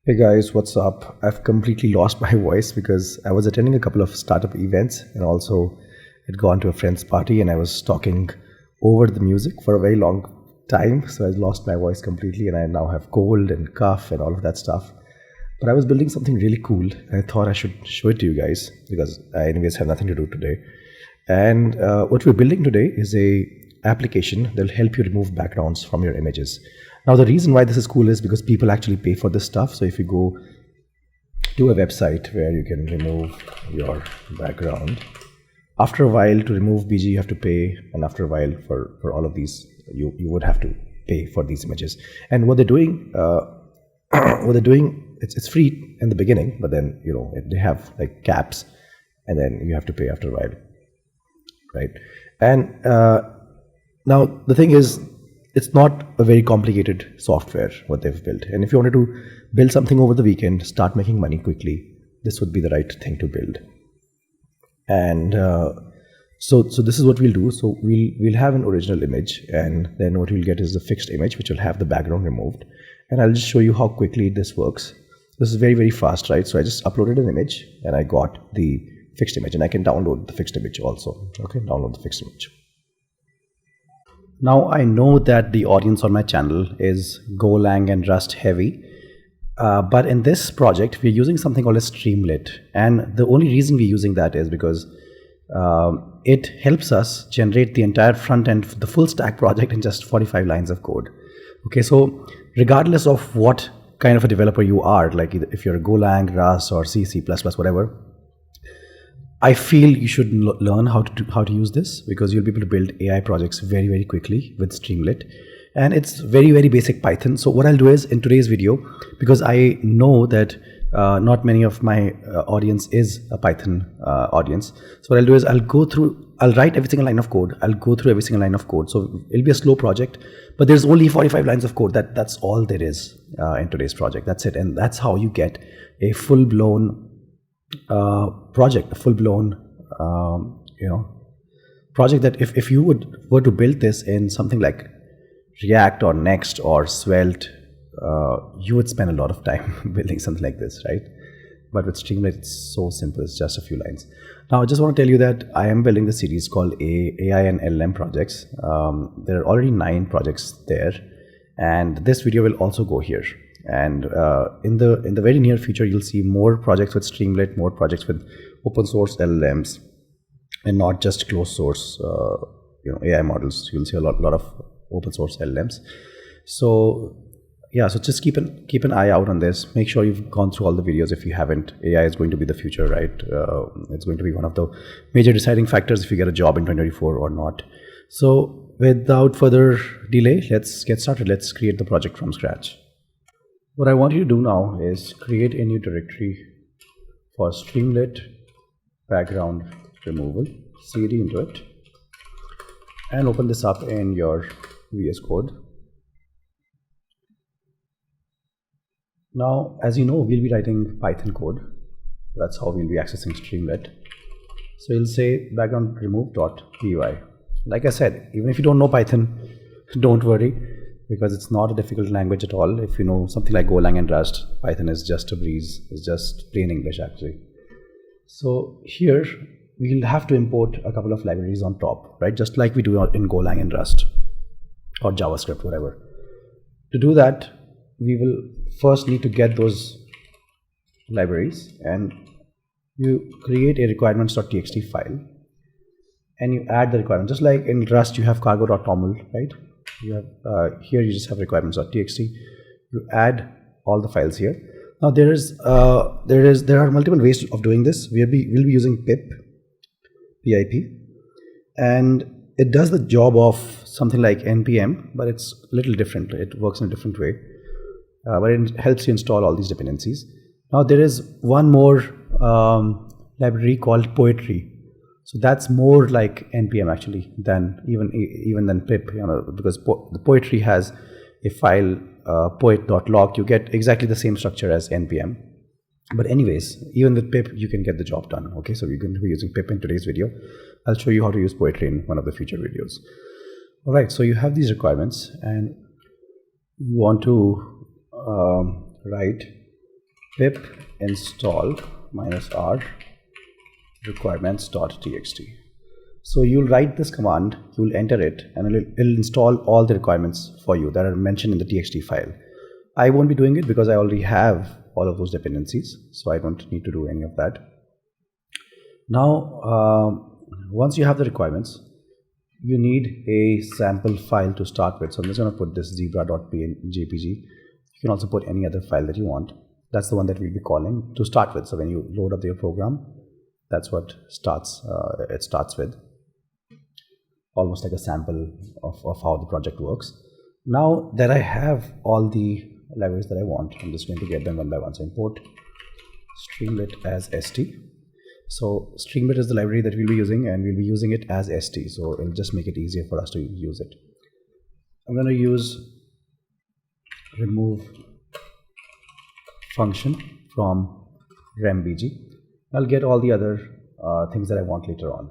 Hey guys, what's up? I've completely lost my voice because I was attending a couple of startup events and also had gone to a friend's party and I was talking over the music for a very long time. So I lost my voice completely and I now have cold and cough and all of that stuff. But I was building something really cool. I thought I should show it to you guys because I anyways have nothing to do today. And what we're building today is a application that will help you remove backgrounds from your images. Now, the reason why this is cool is because people actually pay for this stuff. So if you go to a website where you can remove your background, after a while to remove BG you have to pay, and after a while for all of these you would have to pay for these images. And what they're doing, it's free in the beginning, but then they have like caps, and then you have to pay after a while, right? And now the thing is, it's not a very complicated software what they've built, and if you wanted to build something over the weekend, start making money quickly, this would be the right thing to build. And so this is what we'll do. So we'll have an original image, and then what we'll get is a fixed image which will have the background removed, and I'll just show you how quickly this works. This is very fast, right? So I just uploaded an image and I got the fixed image, and I can download the fixed image also. Okay, download the fixed image. Now I know that the audience on my channel is Golang and Rust heavy, but in this project we're using something called a Streamlit, and the only reason we're using that is because it helps us generate the entire front end, the full stack project in just 45 lines of code. Okay, so regardless of what kind of a developer you are, like if you're a Golang, Rust or C, C++, whatever, I feel you should learn how to use this, because you'll be able to build AI projects very quickly with Streamlit. And it's very basic Python. So what I'll do is, in today's video, because I know that not many of my audience is a Python audience, so what I'll do is I'll write every single line of code. I'll go through every single line of code. So it'll be a slow project, but there's only 45 lines of code. That's all there is in today's project. That's it. And that's how you get a full-blown project, a full-blown project that if you were to build this in something like React or Next or Svelte, you would spend a lot of time building something like this, right? But with Streamlit, it's so simple. It's just a few lines. Now, I just want to tell you that I am building the series called AI and LLM projects. There are already 9 projects there, and this video will also go here. And in the very near future, you'll see more projects with Streamlit, more projects with open source LLMs, and not just closed source AI models. You'll see a lot of open source LLMs. So yeah, so just keep an eye out on this. Make sure you've gone through all the videos. If you haven't, AI is going to be the future, right? It's going to be one of the major deciding factors if you get a job in 2024 or not. So without further delay, let's get started. Let's create the project from scratch. What I want you to do now is create a new directory for Streamlit background removal, cd into it, and open this up in your VS Code. Now, as you know, we'll be writing Python code. That's how we'll be accessing Streamlit. So you'll say background remove.py. Like I said, even if you don't know Python, don't worry, because it's not a difficult language at all. If you know something like Golang and Rust, Python is just a breeze. It's just plain English actually. So here we'll have to import a couple of libraries on top, right? Just like we do in Golang and Rust or JavaScript, whatever. To do that, we will first need to get those libraries, and you create a requirements.txt file, and you add the requirements. Just like in Rust, you have cargo.toml, right? You have here you just have requirements.txt. You add all the files here. Now there are multiple ways of doing this. We'll be using pip, and it does the job of something like npm, but it's a little different. It works in a different way, but it helps you install all these dependencies. Now there is one more library called poetry. So that's more like npm actually than even than pip, because the poetry has a file poet.log. You get exactly the same structure as npm. But anyways, even with pip, you can get the job done. Okay, so we're going to be using pip in today's video. I'll show you how to use poetry in one of the future videos. All right, so you have these requirements, and you want to write pip install -r requirements.txt. So you'll write this command, you'll enter it, and it'll install all the requirements for you that are mentioned in the txt file. I won't be doing it because I already have all of those dependencies, so I don't need to do any of that. Now, once you have the requirements, you need a sample file to start with. So I'm just going to put this zebra.jpg. You can also put any other file that you want. That's the one that we'll be calling to start with. So when you load up your program, that's what it starts with. Almost like a sample of how the project works. Now that I have all the libraries that I want, I'm just going to get them one by one. So import Streamlit as st. So Streamlit is the library that we'll be using, and we'll be using it as st. So it'll just make it easier for us to use it. I'm going to use remove function from rembg. I'll get all the other things that I want later on.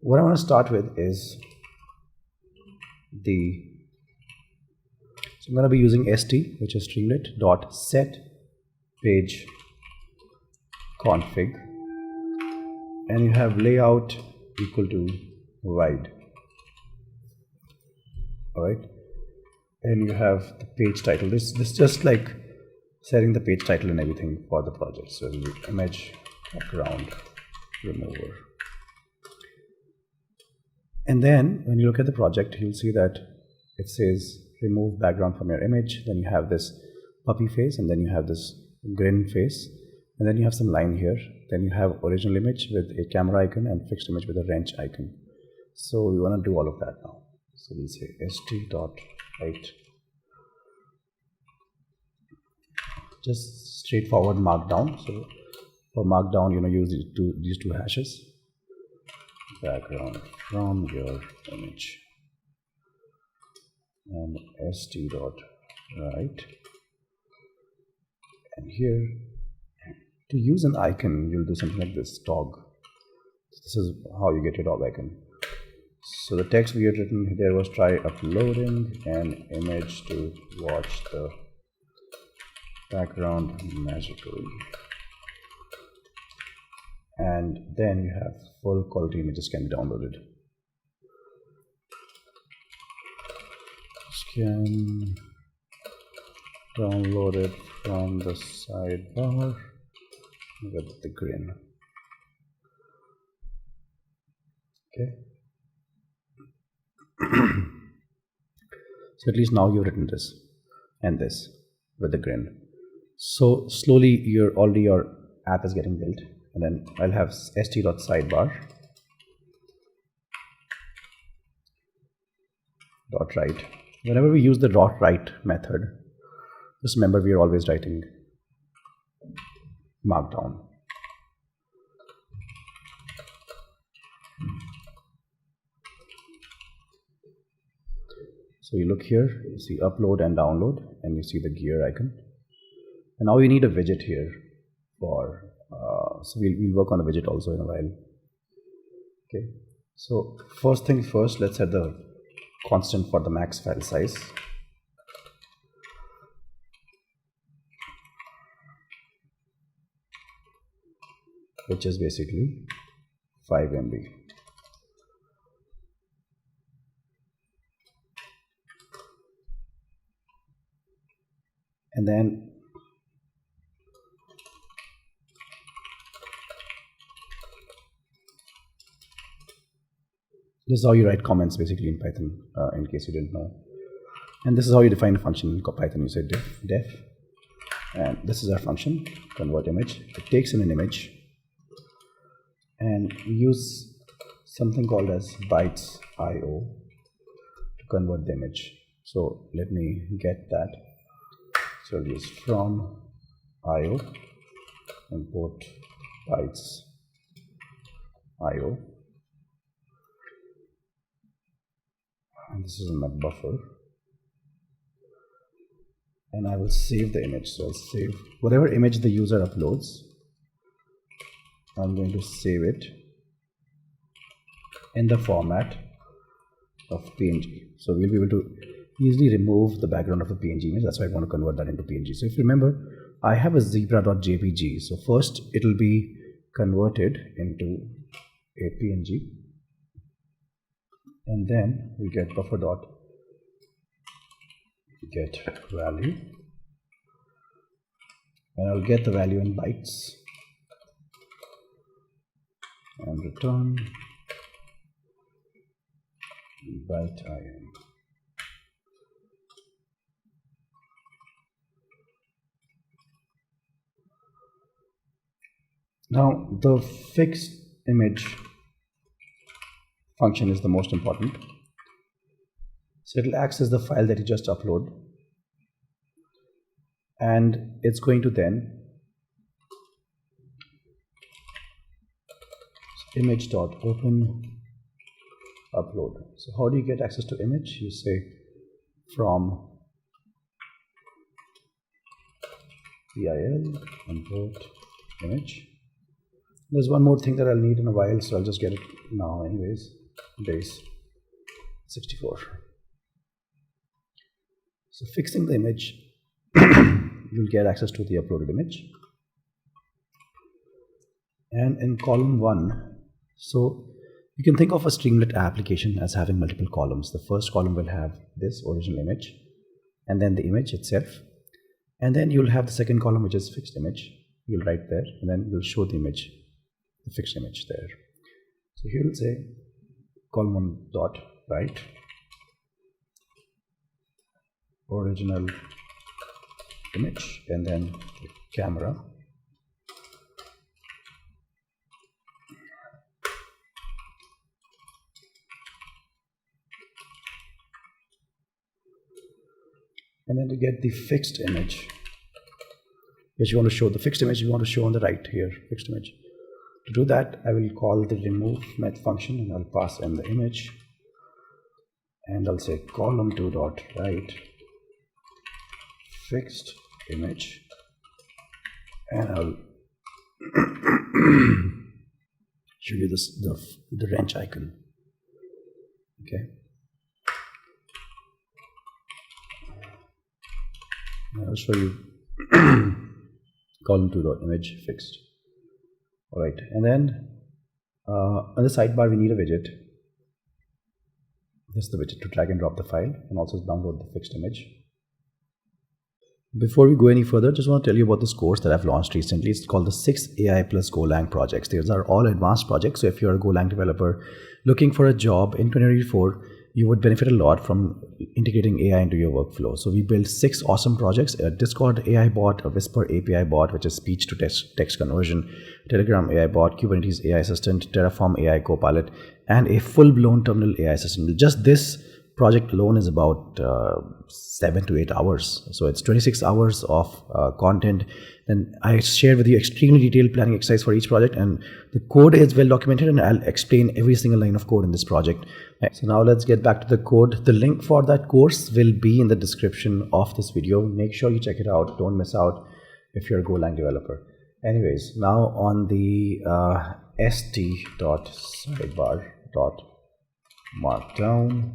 What I want to start with is so I'm going to be using st, which is streamlit.set page config, and you have layout equal to wide. All right, and you have the page title. This just like setting the page title and everything for the project. So it'll be image background remover. And then when you look at the project, you'll see that it says remove background from your image. Then you have this puppy face, and then you have this grin face, and then you have some line here. Then you have original image with a camera icon and fixed image with a wrench icon. So we want to do all of that now. So we'll say st.write, just straightforward markdown. So for markdown, use these two hashes. Background from your image and st.write, and here to use an icon you'll do something like this, dog. This is how you get your dog icon. So the text we had written there was try uploading an image to watch the background magically. And then you have full quality images can be downloaded. Can download it from the sidebar with the grin. Okay. So at least now you've written this and this with the grin. So slowly your app is getting built. And then I'll have st.sidebar .write. Whenever we use the .write method, just remember we are always writing markdown. So you look here, you see upload and download, and you see the gear icon. And now you need a widget here for so we'll work on the widget also in a while. Okay, so first things first, let's set the constant for the max file size. Which is basically 5 MB. And then this is how you write comments basically in Python, in case you didn't know. And this is how you define a function in Python. You say def, and this is our function, convert image. It takes in an image, and we use something called as bytes IO to convert the image. So let me get that. So I'll use from IO, import bytes IO. And this is in my buffer, and I will save the image. So I'll save whatever image the user uploads. I'm going to save it in the format of PNG. So we'll be able to easily remove the background of the PNG image. That's why I want to convert that into PNG. So if you remember, I have a zebra.jpg. So first it will be converted into a PNG, and then we get buffer.getValue, and I'll get the value in bytes and return byte IM. Now the fixed image function is the most important. So it will access the file that you just upload, and it's going to then image.open upload. So how do you get access to image? You say from PIL import image. There's one more thing that I'll need in a while, so I'll just get it now anyways. Base 64. So fixing the image, you'll get access to the uploaded image. And in column 1, so you can think of a Streamlit application as having multiple columns. The first column will have this original image, and then the image itself. And then you'll have the second column, which is fixed image. You'll write there, and then you'll show the image, the fixed image there. So here we'll say column 1 dot write original image, and then the camera, and then to get the fixed image, which you want to show, the fixed image you want to show on the right here, fixed image. To do that, I will call the remove method function, and I'll pass in the image, and I'll say column2 dot write fixed image, and I'll show you this the wrench icon. Okay. I'll show you column2 dot image fixed. All right, and then on the sidebar we need a widget. This is the widget to drag and drop the file, and also download the fixed image. Before we go any further, just want to tell you about this course that I've launched recently. It's called the 6 AI plus Golang projects. These are all advanced projects. So if you're a Golang developer looking for a job in 2024, you would benefit a lot from integrating AI into your workflow. So we built 6 awesome projects: a Discord AI bot, a Whisper API bot, which is speech to text conversion, Telegram AI bot, Kubernetes AI assistant, Terraform AI copilot, and a full-blown terminal AI assistant. Just this project alone is about 7 to 8 hours. So it's 26 hours of content. And I shared with you extremely detailed planning exercise for each project, and the code is well documented, and I'll explain every single line of code in this project. So now let's get back to the code. The link for that course will be in the description of this video. Make sure you check it out. Don't miss out if you're a Golang developer. Anyways, now on the st.sidebar.markdown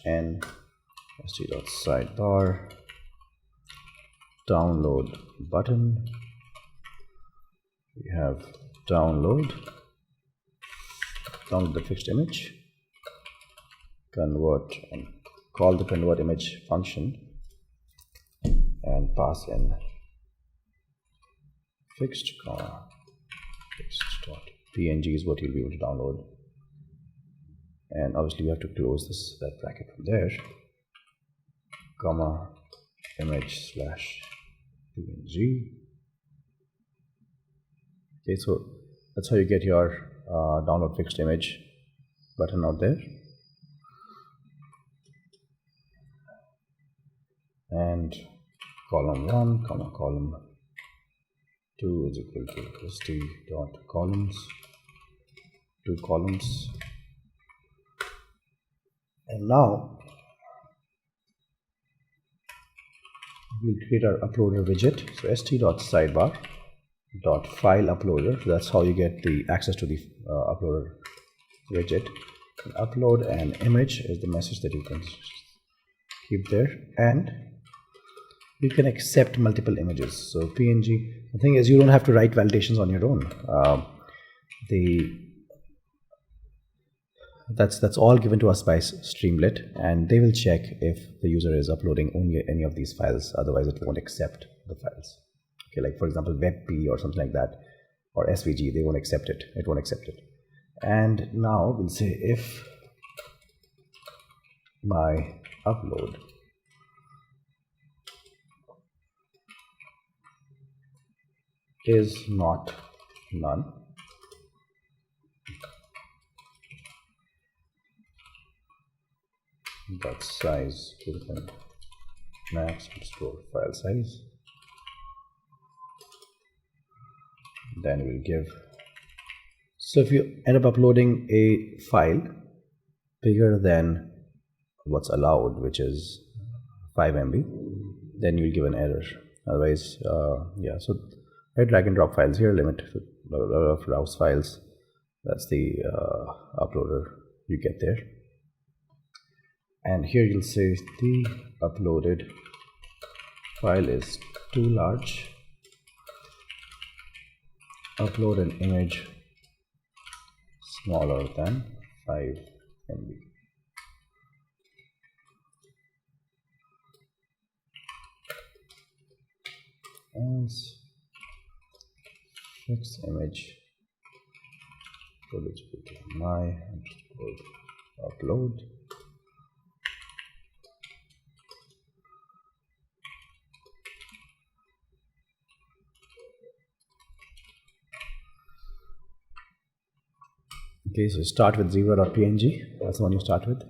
/n st.sidebar download button, we have download the fixed image, convert, and call the convert image function, and pass in fixed fixed.png is what you'll be able to download. And obviously we have to close that bracket from there, comma image /png. Okay, so that's how you get your download fixed image button out there. And column 1 comma column 2 is equal to st.columns, 2 columns. And now we'll create our uploader widget. So st.sidebar.fileUploader. So that's how you get the access to the uploader widget. Upload an image is the message that you can keep there, and you can accept multiple images. So PNG, the thing is you don't have to write validations on your own. That's all given to us by Streamlit, and they will check if the user is uploading only any of these files. Otherwise, it won't accept the files. Okay, like for example, WebP or something like that, or SVG, they won't accept it. It won't accept it. And now we'll say if my upload is not none, dot size max underscore file size, then we'll give. So if you end up uploading a file bigger than what's allowed, which is 5 MB, then you'll give an error. Otherwise, yeah, so I drag and drop files here, limit of routes files. That's the uploader you get there. And here you'll say the uploaded file is too large. Upload an image smaller than 5 MB. As fixed image my upload. Okay, so start with 0.png. That's the one you start with.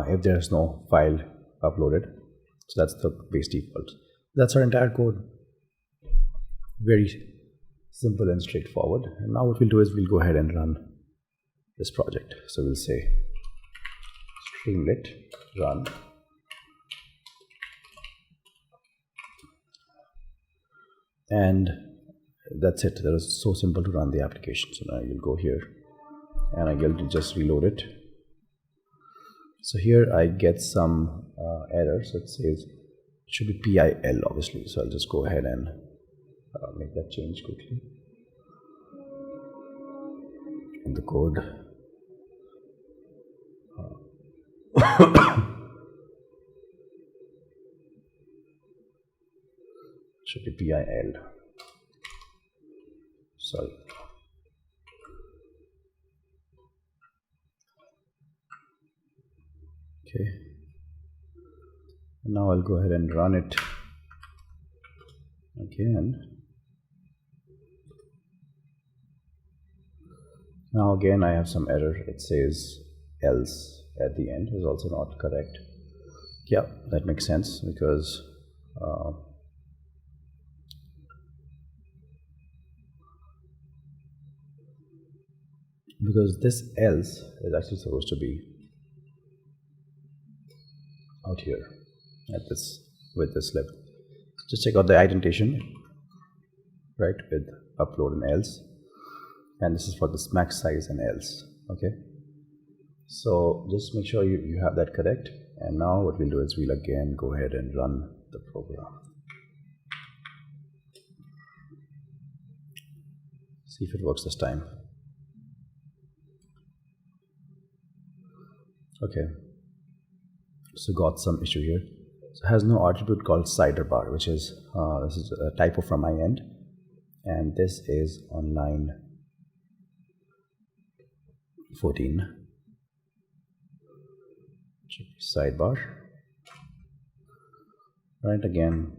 If there's no file uploaded, so that's the base default. That's our entire code. Very simple and straightforward. And now what we'll do is we'll go ahead and run this project. So we'll say Streamlit run. And that's it. That was so simple to run the application. So now you'll go here and I'll just reload it. So here I get some error. So it says it should be PIL obviously. So I'll just go ahead and make that change quickly in the code. Should be PIL. Sorry. Okay. And now I'll go ahead and run it again. Now again I have some error. It says else at the end is also not correct. Yeah, that makes sense because this else is actually supposed to be out here at this with this level. So just check out the indentation, right, with upload and else, and this is for this max size and else. Okay, so just make sure you have that correct. And now what we'll do is we'll again go ahead and run the program. See if it works this time. Okay, so got some issue here. So it has no attribute called cider bar, which is this is a typo from my end, and this is on line 14. Sidebar. Right again.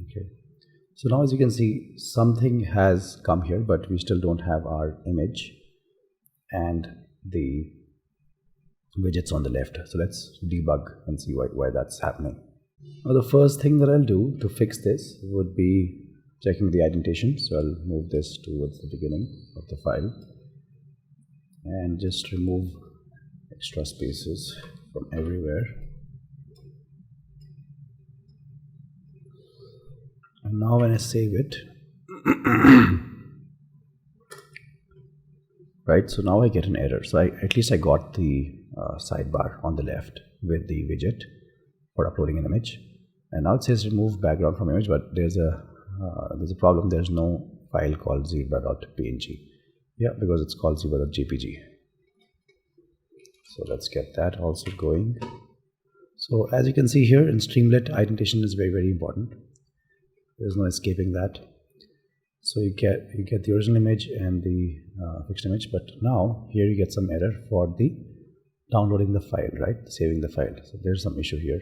Okay. So now as you can see, something has come here, but we still don't have our image and the widgets on the left. So let's debug and see why that's happening. Now the first thing that I'll do to fix this would be checking the indentation. So I'll move this towards the beginning of the file and just remove extra spaces from everywhere. And now when I save it, right? So now I get an error. So at least I got the sidebar on the left with the widget for uploading an image, and now it says remove background from image, but there's a problem. There's no file called zebra.png. Yeah, because it's called zebra.jpg. So let's get that also going. So as you can see here in Streamlit, indentation is very, very important. There's no escaping that. So you get the original image and the fixed image, but now here you get some error for the downloading the file, right? Saving the file. So there's some issue here.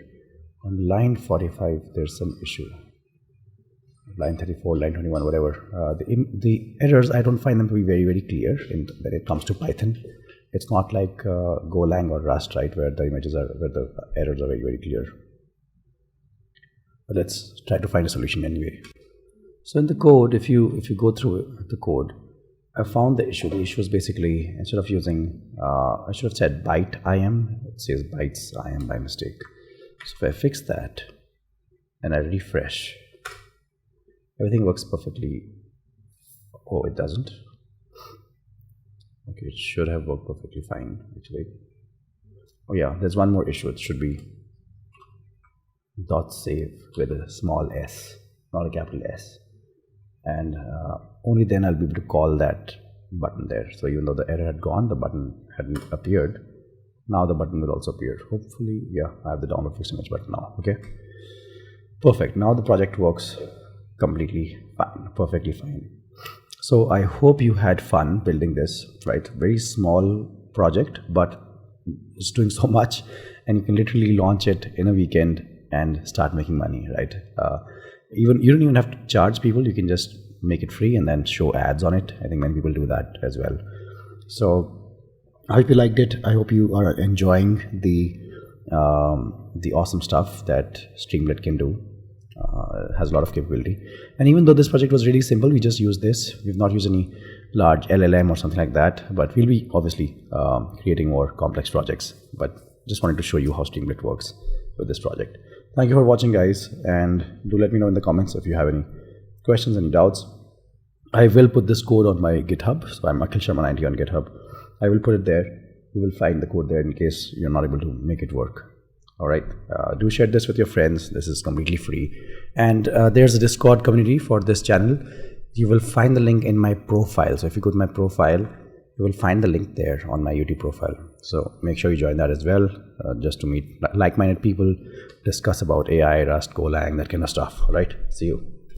On line 45, there's some issue. Line 34, line 21, whatever. The errors, I don't find them to be very, very clear when it comes to Python. It's not like Golang or Rust, right, where the errors are very, very clear. But let's try to find a solution anyway. So in the code, if you go through the code, I found the issue. The issue is basically, instead of using, I should have said byte IM, it says bytes IM by mistake. So if I fix that and I refresh, everything works perfectly. Oh, it doesn't. Okay, it should have worked perfectly fine, actually. Oh yeah, there's one more issue. It should be .save with a small s, not a capital S. And only then I'll be able to call that button there. So even though the error had gone, the button hadn't appeared. Now the button will also appear. Hopefully, yeah, I have the download fixed image button now. Okay, perfect. Now the project works completely fine, perfectly fine. So I hope you had fun building this, right? Very small project, but it's doing so much, and you can literally launch it in a weekend and start making money, right? You don't even have to charge people. You can just make it free and then show ads on it. I think many people do that as well. So I hope you liked it. I hope you are enjoying the awesome stuff that Streamlit can do. Has a lot of capability. And even though this project was really simple, we just used this. We've not used any large LLM or something like that, but we'll be obviously creating more complex projects. But just wanted to show you how Streamlit works with this project. Thank you for watching, guys, and do let me know in the comments if you have any questions, any doubts. I will put this code on my GitHub. So I'm Akhil Sharma 90 on GitHub. I will put it there. You will find the code there in case you're not able to make it work. All right, do share this with your friends. This is completely free. And there's a Discord community for this channel. You will find the link in my profile. So if you go to my profile, you will find the link there on my YouTube profile. So make sure you join that as well, just to meet like-minded people, discuss about AI, Rust, Golang, that kind of stuff. All right, see you.